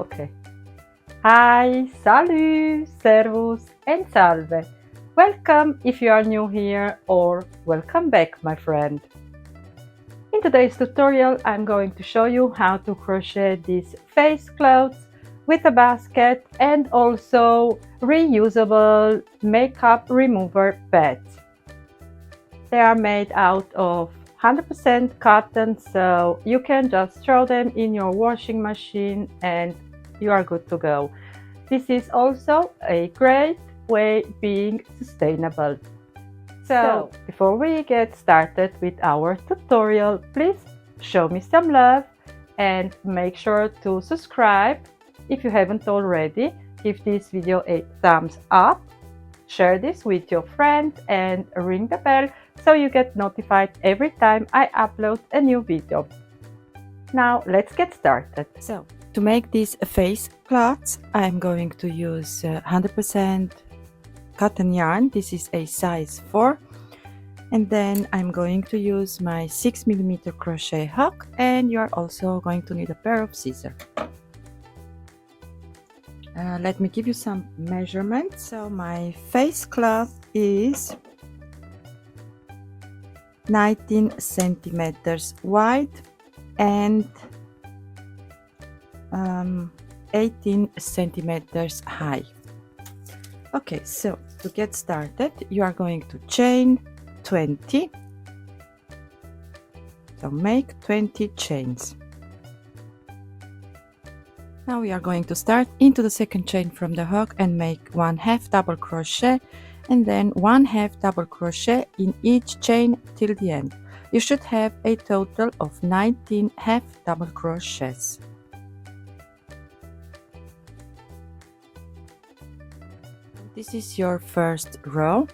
Okay. Hi, salut, servus and salve. Welcome if you are new here, or welcome back, my friend. In today's tutorial, I'm going to show you how to crochet these face clothes with a basket and also reusable makeup remover pads. They are made out of 100% cotton, so you can just throw them in your washing machine and you are good to go. This is also a great way being sustainable. So, before we get started with our tutorial, please show me some love and make sure to subscribe if you haven't already. Give this video a thumbs up, share this with your friends and ring the bell so you get notified every time I upload a new video. Now let's get started. So, to make these face cloths, I'm going to use 100% cotton yarn. This is a size 4. And then I'm going to use my 6mm crochet hook, and you're also going to need a pair of scissors. Let me give you some measurements. So my face cloth is 19 centimeters wide and 18 centimeters high. Okay, so to get started, you are going to chain 20. So make 20 chains. Now we are going to start into the second chain from the hook and make 1/2 double crochet and then 1/2 double crochet in each chain till the end. You should have a total of 19 half double crochets. This is your first row.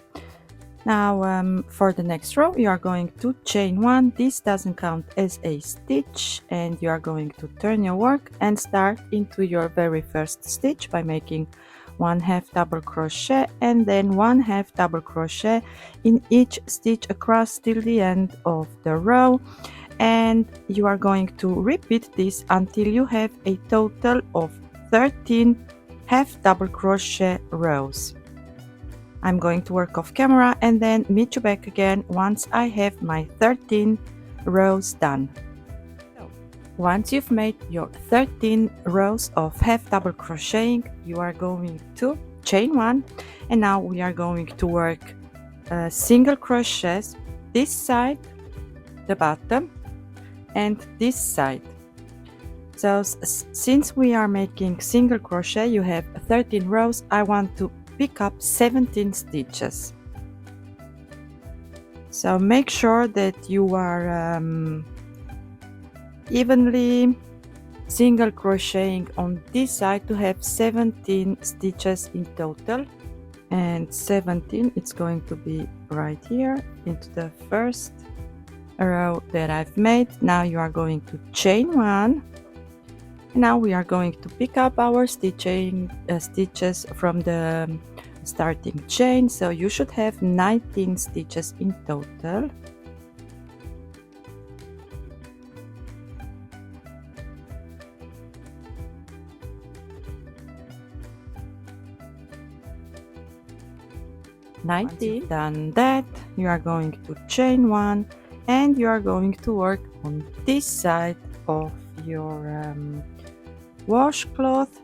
Now for the next row you are going to chain 1. This doesn't count as a stitch, and you are going to turn your work and start into your very first stitch by making 1/2 double crochet and then 1/2 double crochet in each stitch across till the end of the row, and you are going to repeat this until you have a total of 13 half double crochet rows. I'm going to work off camera and then meet you back again once I have my 13 rows done. So, once you've made your 13 rows of half double crocheting, you are going to chain 1, and now we are going to work single crochets this side, the bottom, and this side. So since we are making single crochet, you have 13 rows. I want to pick up 17 stitches. So make sure that you are evenly single crocheting on this side to have 17 stitches in total, and 17 it's going to be right here into the first row that I've made. Now you are going to chain 1. Now we are going to pick up our stitches from the starting chain, so you should have 19 stitches in total. Once you've done that, you are going to chain 1 and you are going to work on this side of your washcloth,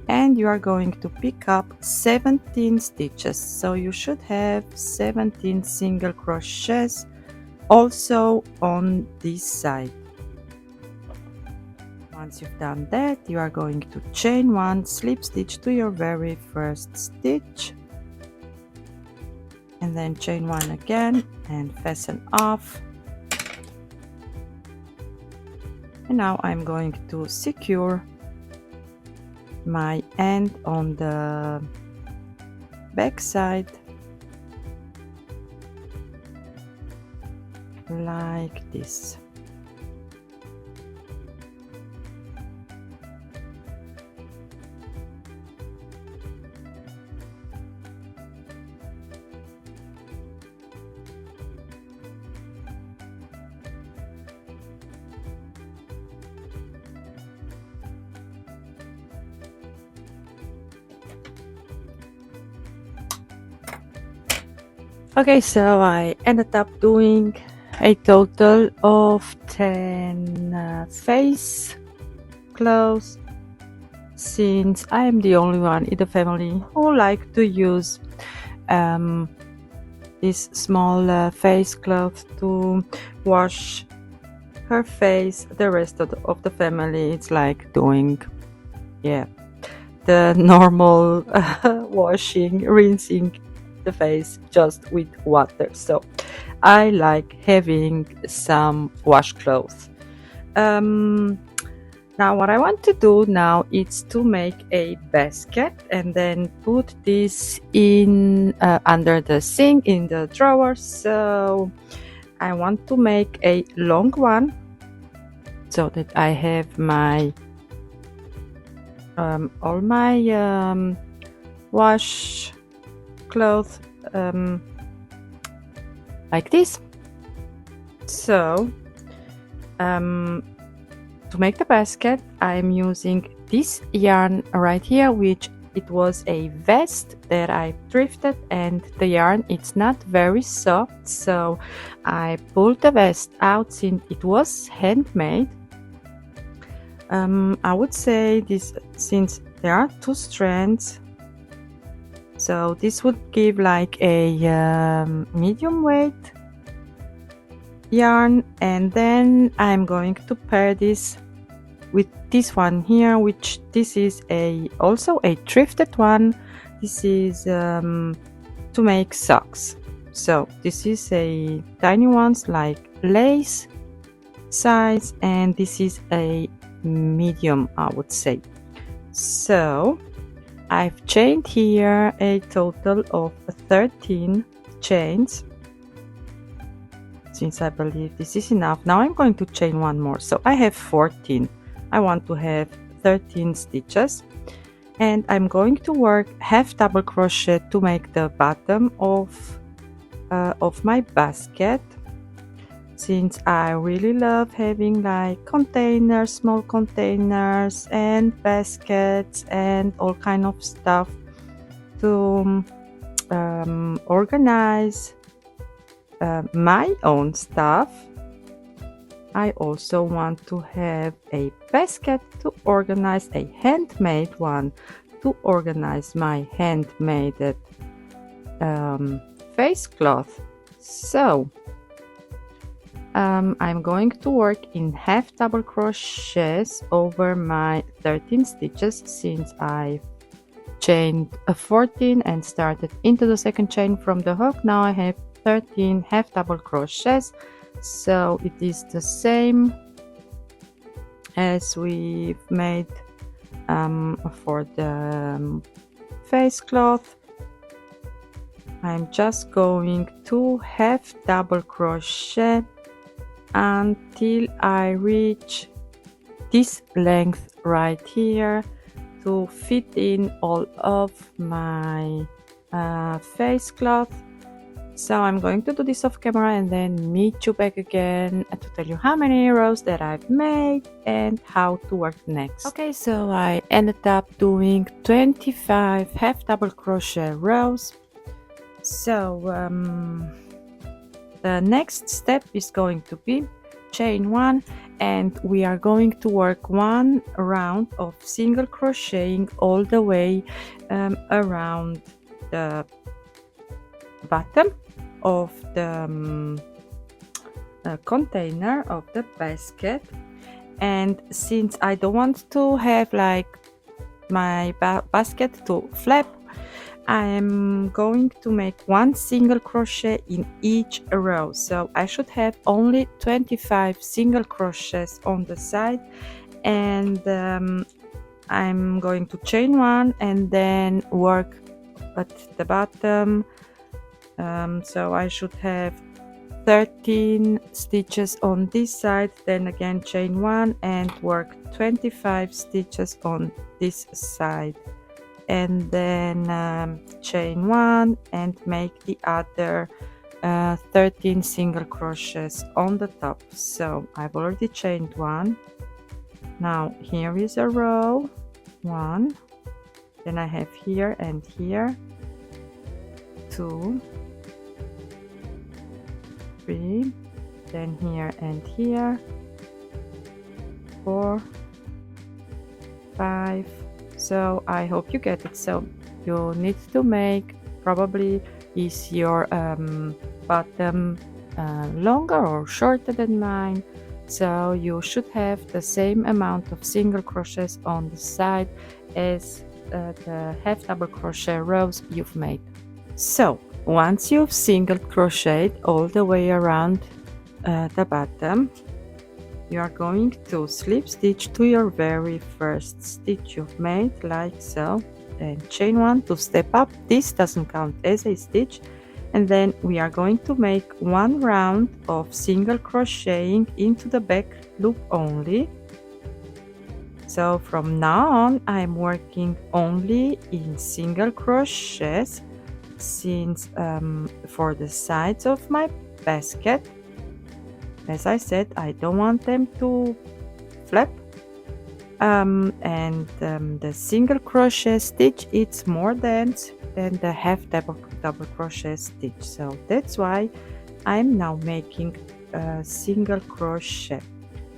and you are going to pick up 17 stitches. So you should have 17 single crochets also on this side. Once you've done that, you are going to chain 1, slip stitch to your very first stitch, and then chain 1 again and fasten off. And now I'm going to secure my end on the back side like this. Okay, so I ended up doing a total of 10 face clothes, since I am the only one in the family who like to use this small face cloth to wash her face. The rest of the family, it's like doing, yeah, the normal washing, rinsing the face just with water. So I like having some washcloths. Now what I want to do now is to make a basket and then put this in under the sink in the drawer. So I want to make a long one so that I have my all my wash clothes like this. So to make the basket, I'm using this yarn right here, which it was a vest that I thrifted, and the yarn, it's not very soft, so I pulled the vest out since it was handmade. I would say this, since there are 2 strands, so this would give like a medium weight yarn, and then I'm going to pair this with this one here, which this is also a thrifted one. This is to make socks. So this is a tiny ones like lace size, and this is a medium, I would say. So I've chained here a total of 13 chains, since I believe this is enough. Now I'm going to chain one more, so I have 14. I want to have 13 stitches, and I'm going to work half double crochet to make the bottom of my basket, since I really love having like containers, small containers and baskets and all kind of stuff to organize my own stuff. I also want to have a basket to organize, a handmade one to organize my handmade face cloth. So I'm going to work in half double crochets over my 13 stitches, since I chained a 14 and started into the second chain from the hook. Now I have 13 half double crochets, so it is the same as we've made for the face cloth. I'm just going to half double crochet until I reach this length right here to fit in all of my face cloth. So I'm going to do this off camera and then meet you back again to tell you how many rows that I've made and how to work next. Okay, so I ended up doing 25 half double crochet rows. So the next step is going to be chain one, and we are going to work one round of single crocheting all the way around the bottom of the container of the basket. And since I don't want to have like my basket to flap, I am going to make one single crochet in each row, so I should have only 25 single crochets on the side, and I'm going to chain one and then work at the bottom. So I should have 13 stitches on this side, then again chain one and work 25 stitches on this side, and then chain one and make the other 13 single crochets on the top. So I've already chained one. Now here is a row, one, then I have here and here, two, 3, then here and here, 4, 5. So I hope you get it. So you need to make, probably is your bottom longer or shorter than mine, so you should have the same amount of single crochets on the side as the half double crochet rows you've made. So once you've single crocheted all the way around the bottom, you are going to slip stitch to your very first stitch you've made, like so, and chain 1 to step up. This doesn't count as a stitch, and then we are going to make 1 round of single crocheting into the back loop only. So from now on I'm working only in single crochets, since for the sides of my basket, as I said, I don't want them to flap, and the single crochet stitch, it's more dense than the half double crochet stitch, so that's why I'm now making a single crochet.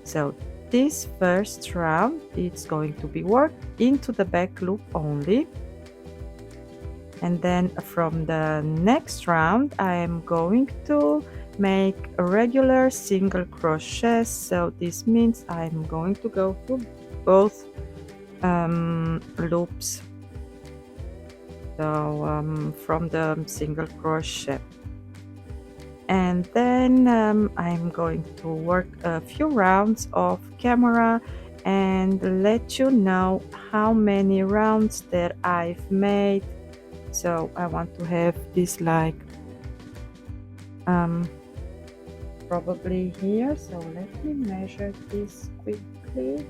So this first round, it's going to be worked into the back loop only, and then from the next round I am going to make a regular single crochet. So this means I'm going to go through both loops, so from the single crochet, and then I'm going to work a few rounds off camera and let you know how many rounds that I've made. So I want to have this like probably here, so let me measure this quickly.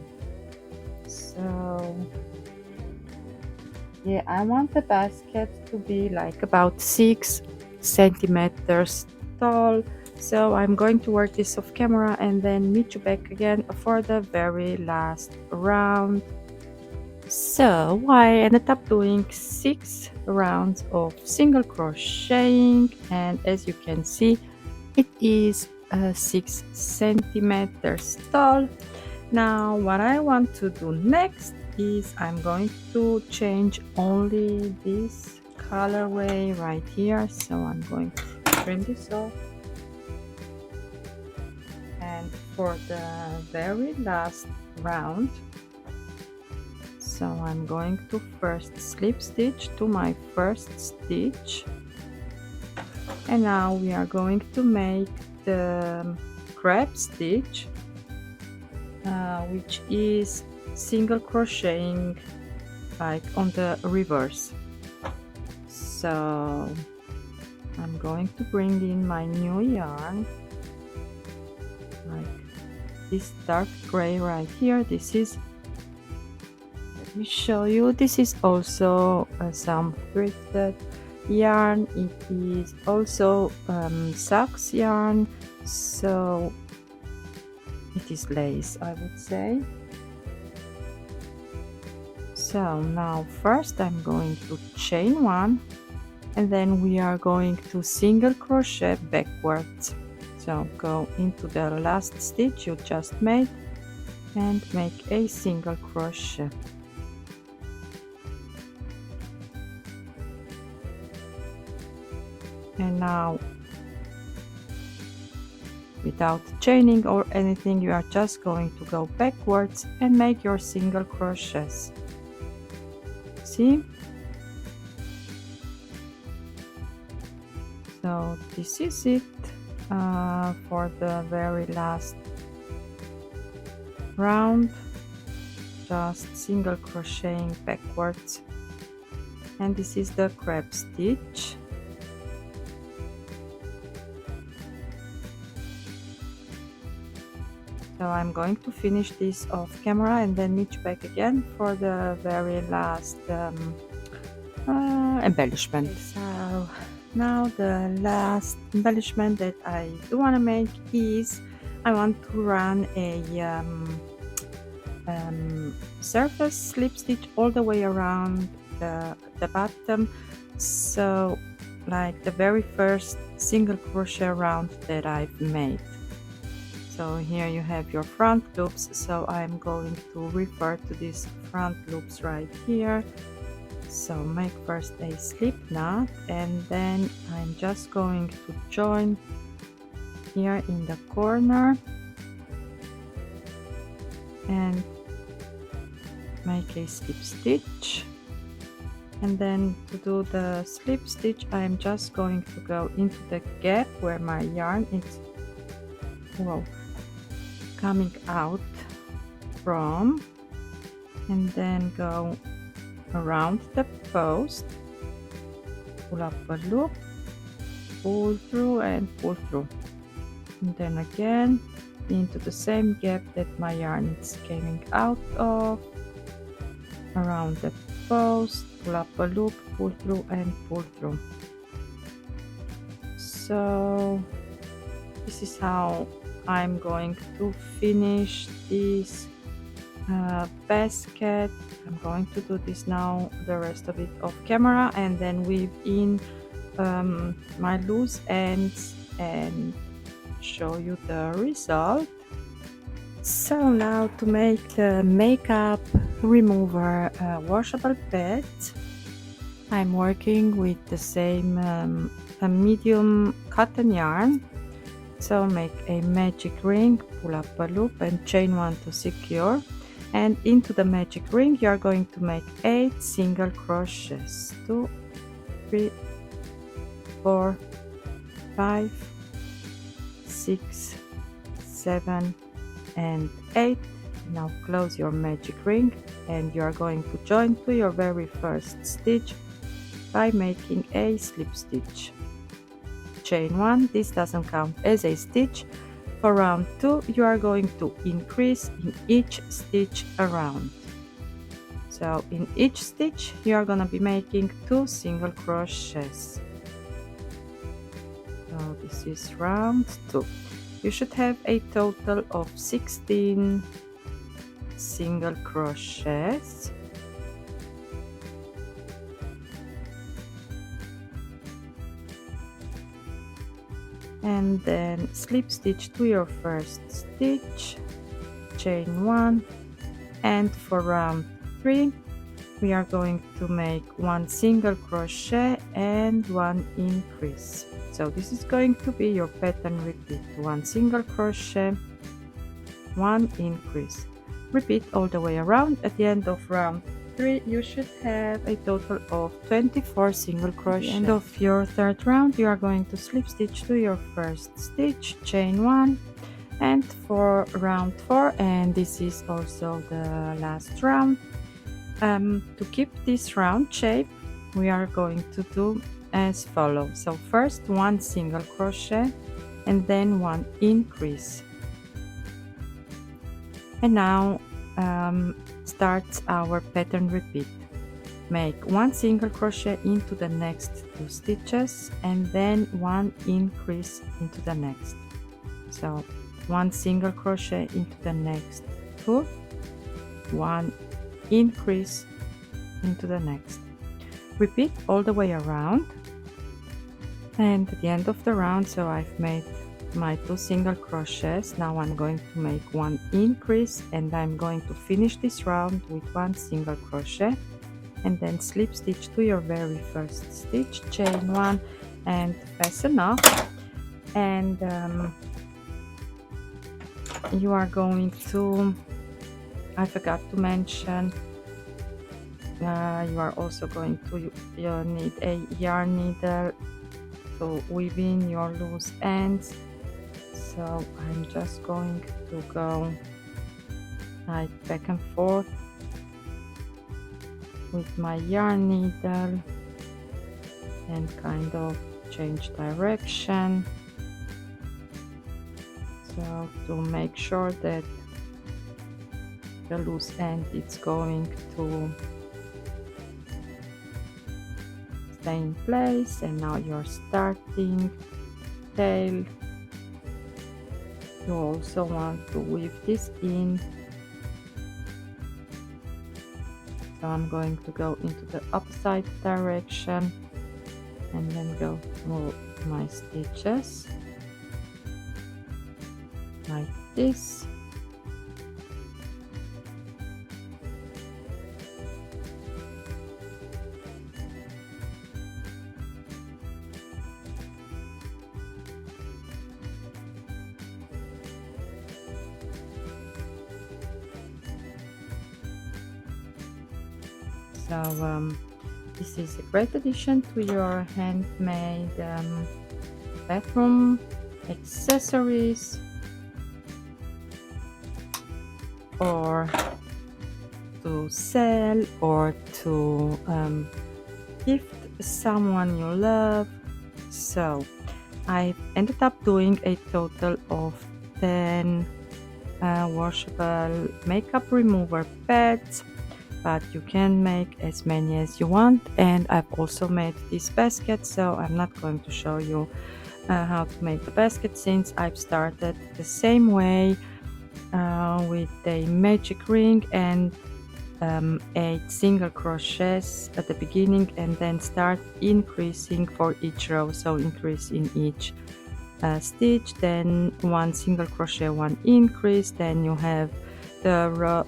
So yeah, I want the basket to be like about 6 centimeters tall, so I'm going to work this off camera and then meet you back again for the very last round. So I ended up doing 6 rounds of single crocheting, and as you can see, it is 6 centimeters tall. Now what I want to do next is I'm going to change only this colorway right here, so I'm going to trim this off, and for the very last round, so I'm going to first slip stitch to my first stitch, and now we are going to make the crab stitch, which is single crocheting like on the reverse. So I'm going to bring in my new yarn, like this dark gray right here. This is, let me show you, this is also some thrifted yarn. It is also socks yarn, so it is lace, I would say. So now first I'm going to chain 1, and then we are going to single crochet backwards. So go into the last stitch you just made and make a single crochet. And now, without chaining or anything, you are just going to go backwards and make your single crochets. See? So this is it for the very last round, just single crocheting backwards, and this is the crab stitch. So I'm going to finish this off camera and then meet you back again for the very last embellishment. So now the last embellishment that I do want to make is I want to run a surface slip stitch all the way around the bottom. So like the very first single crochet round that I've made. So here you have your front loops, so I'm going to refer to these front loops right here. So make first a slip knot, and then I'm just going to join here in the corner and make a slip stitch. And then to do the slip stitch, I'm just going to go into the gap where my yarn is coming out from, and then go around the post, pull up a loop, pull through and pull through, and then again into the same gap that my yarn is coming out of, around the post, pull up a loop, pull through and pull through. So this is how I'm going to finish this basket. I'm going to do this now, the rest of it off camera, and then weave in my loose ends and show you the result. So now to make the makeup remover washable pad, I'm working with the same a medium cotton yarn. So make a magic ring, pull up a loop and chain one to secure, and into the magic ring you are going to make 8 single crochets. 2, 3, 4, 5, 6, 7 and 8. Now close your magic ring, and you are going to join to your very first stitch by making a slip stitch. Chain 1, this doesn't count as a stitch. For round 2 you are going to increase in each stitch around. So in each stitch you are gonna be making 2 single crochets. So this is round 2. You should have a total of 16 single crochets. And then slip stitch to your first stitch, chain 1, and for round 3 we are going to make 1 single crochet and 1 increase. So this is going to be your pattern repeat: 1 single crochet, 1 increase. Repeat all the way around. At the end of round 3 you should have a total of 24 single crochet. At the end of your third round you are going to slip stitch to your first stitch, chain 1, and for round 4, and this is also the last round, to keep this round shape we are going to do as follows. So first 1 single crochet and then 1 increase. And now starts our pattern repeat. Make 1 single crochet into the next 2 stitches and then 1 increase into the next. So 1 single crochet into the next 2, 1 increase into the next. Repeat all the way around, and at the end of the round, so I've made my 2 single crochets. Now I'm going to make 1 increase, and I'm going to finish this round with 1 single crochet, and then slip stitch to your very first stitch, chain 1 and fasten off. And you are going to, I forgot to mention, you are also going to need a yarn needle to weave in your loose ends. So I'm just going to go like back and forth with my yarn needle and kind of change direction, so to make sure that the loose end is going to stay in place. And now you're starting tail. You also want to weave this in, so I'm going to go into the opposite direction and then go through my stitches like this. So this is a great addition to your handmade bathroom accessories, or to sell, or to gift someone you love. So I ended up doing a total of 10 washable makeup remover pads, but you can make as many as you want. And I've also made this basket, so I'm not going to show you how to make the basket, since I've started the same way with a magic ring and 8 single crochets at the beginning, and then start increasing for each row. So increase in each stitch, then 1 single crochet, 1 increase, then you have the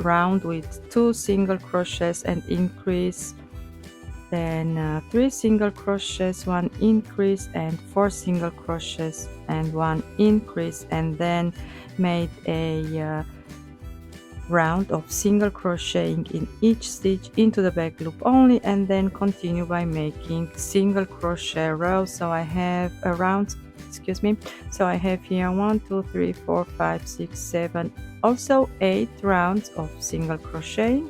round with 2 single crochets and increase, then 3 single crochets, 1 increase, and 4 single crochets and 1 increase, and then made a round of single crocheting in each stitch into the back loop only, and then continue by making single crochet rows. So I have around, excuse me, so I have here 1 2 3 4 5 6 7, also 8 rounds of single crocheting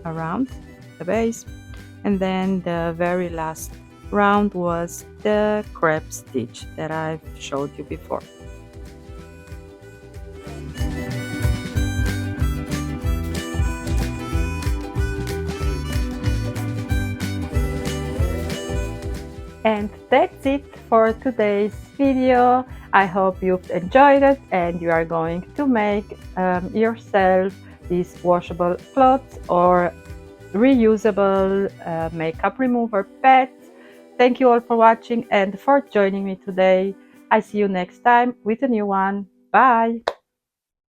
around the base, and then the very last round was the crab stitch that I've showed you before. And that's it for today's video. I hope you've enjoyed it and you are going to make yourself these washable cloths or reusable makeup remover pads. Thank you all for watching and for joining me today. I see you next time with a new one. Bye!